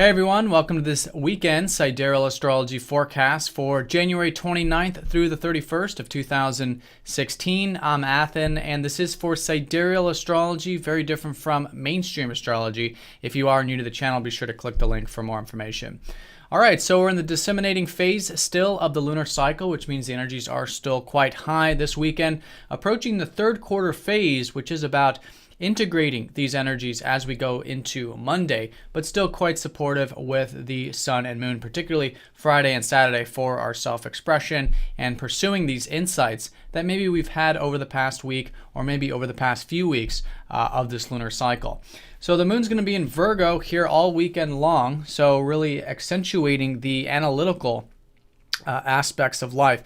Hey everyone, welcome to this weekend Sidereal Astrology forecast for January 29th through the 31st of 2016. I'm Athen, and this is for Sidereal Astrology, very different from mainstream astrology. If you are new to the channel, be sure to click the link for more information. All right, so we're in the disseminating phase still of the lunar cycle, which means the energies are still quite high this weekend, approaching the third quarter phase, which is about integrating these energies as we go into Monday, but still quite supportive with the sun and moon, particularly Friday and Saturday for our self-expression and pursuing these insights that maybe we've had over the past week or maybe over the past few weeks of this lunar cycle. So the moon's going to be in Virgo here all weekend long, so really accentuating the analytical aspects of life.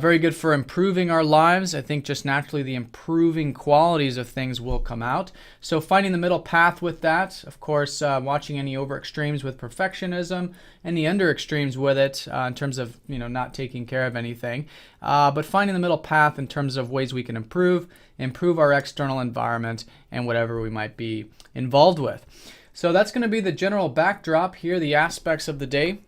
Very good for improving our lives. I think just naturally the improving qualities of things will come out. So finding the middle path with that, of course, watching any over extremes with perfectionism and the under extremes with it in terms of not taking care of anything. But finding the middle path in terms of ways we can improve our external environment and whatever we might be involved with. So that's going to be the general backdrop here, the aspects of the day.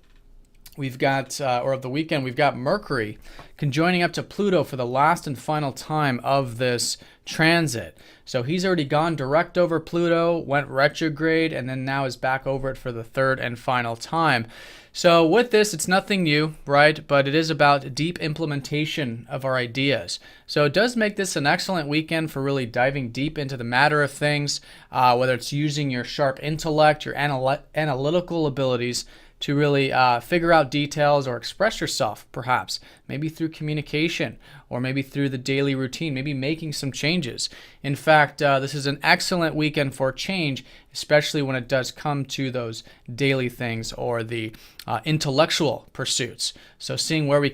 We've got, or of the weekend, we've got Mercury conjoining up to Pluto for the last and final time of this transit. So he's already gone direct over Pluto, went retrograde, and then now is back over it for the third and final time. So with this, it's nothing new, right? But it is about deep implementation of our ideas. So it does make this an excellent weekend for really diving deep into the matter of things, whether it's using your sharp intellect, your analytical abilities, to really figure out details or express yourself, perhaps, maybe through communication or maybe through the daily routine, maybe making some changes. In fact, this is an excellent weekend for change, especially when it does come to those daily things or the intellectual pursuits. So seeing where we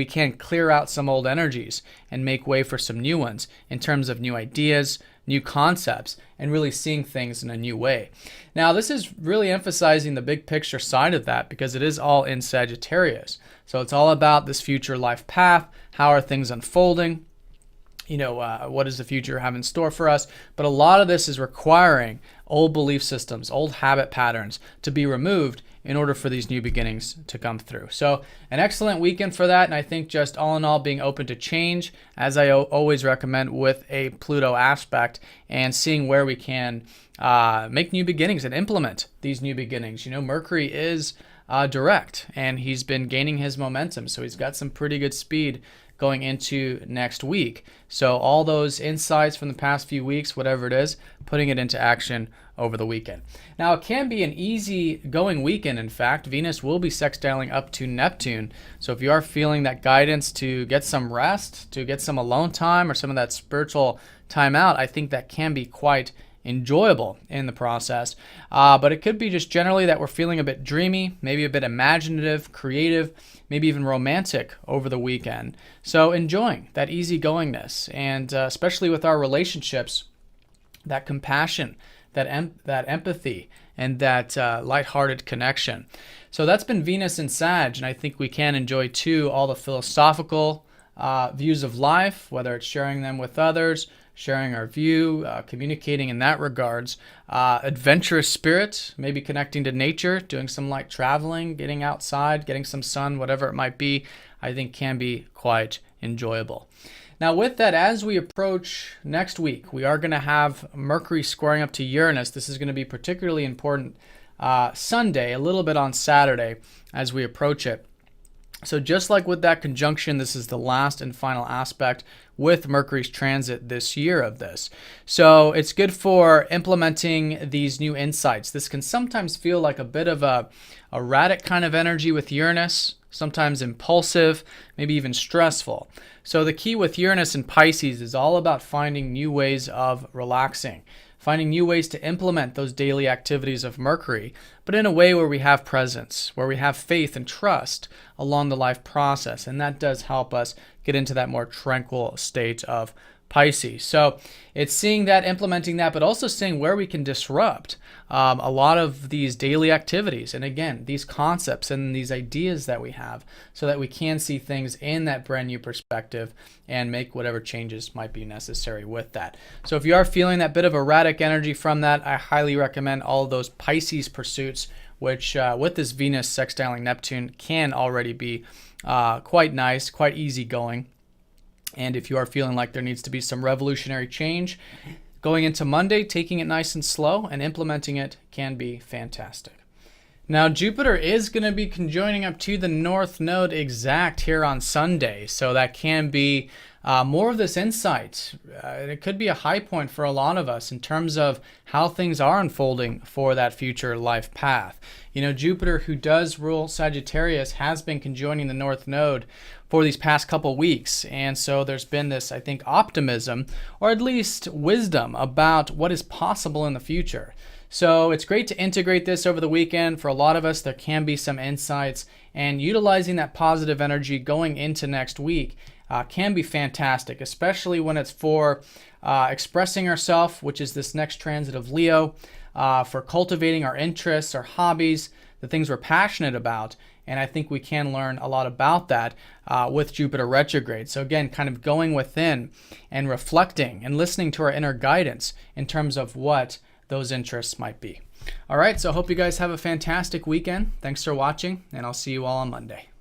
can clear out some old energies and make way for some new ones in terms of new ideas, new concepts, and really seeing things in a new way. Now, this is really emphasizing the big picture side of that because it is all in Sagittarius. So it's all about this future life path. How are things unfolding? What does the future have in store for us? But a lot of this is requiring old belief systems, old habit patterns to be removed in order for these new beginnings to come through. So an excellent weekend for that. And I think just all in all being open to change, as I always recommend with a Pluto aspect, and seeing where we can make new beginnings and implement these new beginnings. Mercury is direct and he's been gaining his momentum. So he's got some pretty good speed going into next week. So all those insights from the past few weeks, whatever it is, putting it into action over the weekend. Now, it can be an easy going weekend. In fact, Venus will be sextiling up to Neptune. So if you are feeling that guidance to get some rest, to get some alone time or some of that spiritual time out, I think that can be quite enjoyable in the process. But it could be just generally that we're feeling a bit dreamy, maybe a bit imaginative, creative, maybe even romantic over the weekend. So enjoying that easygoingness, and especially with our relationships, that compassion, that empathy, and that lighthearted connection. So that's been Venus in Sag, and I think we can enjoy too all the philosophical views of life, whether it's sharing them with others, sharing our view, communicating in that regards, adventurous spirit, maybe connecting to nature, doing some light traveling, getting outside, getting some sun, whatever it might be, I think can be quite enjoyable. Now with that, as we approach next week, we are going to have Mercury squaring up to Uranus. This is going to be particularly important Sunday, a little bit on Saturday as we approach it. So just like with that conjunction, this is the last and final aspect with Mercury's transit this year of this. So it's good for implementing these new insights. This can sometimes feel like a bit of a erratic kind of energy with Uranus, sometimes impulsive, maybe even stressful. So the key with Uranus and Pisces is all about finding new ways of relaxing, finding new ways to implement those daily activities of Mercury, but in a way where we have presence, where we have faith and trust along the life process. And that does help us get into that more tranquil state of Pisces. So it's seeing that, implementing that, but also seeing where we can disrupt a lot of these daily activities. And again, these concepts and these ideas that we have so that we can see things in that brand new perspective and make whatever changes might be necessary with that. So if you are feeling that bit of erratic energy from that, I highly recommend all of those Pisces pursuits which with this Venus sextiling Neptune can already be quite nice, quite easygoing. And if you are feeling like there needs to be some revolutionary change, going into Monday, taking it nice and slow and implementing it can be fantastic. Now, Jupiter is going to be conjoining up to the North Node exact here on Sunday, so that can be more of this insight. It could be a high point for a lot of us in terms of how things are unfolding for that future life path. You know, Jupiter, who does rule Sagittarius, has been conjoining the North Node for these past couple weeks. And so there's been this, I think, optimism, or at least wisdom about what is possible in the future. So it's great to integrate this over the weekend. For a lot of us, there can be some insights, and utilizing that positive energy going into next week can be fantastic, especially when it's for expressing ourselves, which is this next transit of Leo, for cultivating our interests, our hobbies, the things we're passionate about. And I think we can learn a lot about that with Jupiter retrograde. So again, kind of going within and reflecting and listening to our inner guidance in terms of what those interests might be. All right, so I hope you guys have a fantastic weekend. Thanks for watching, and I'll see you all on Monday.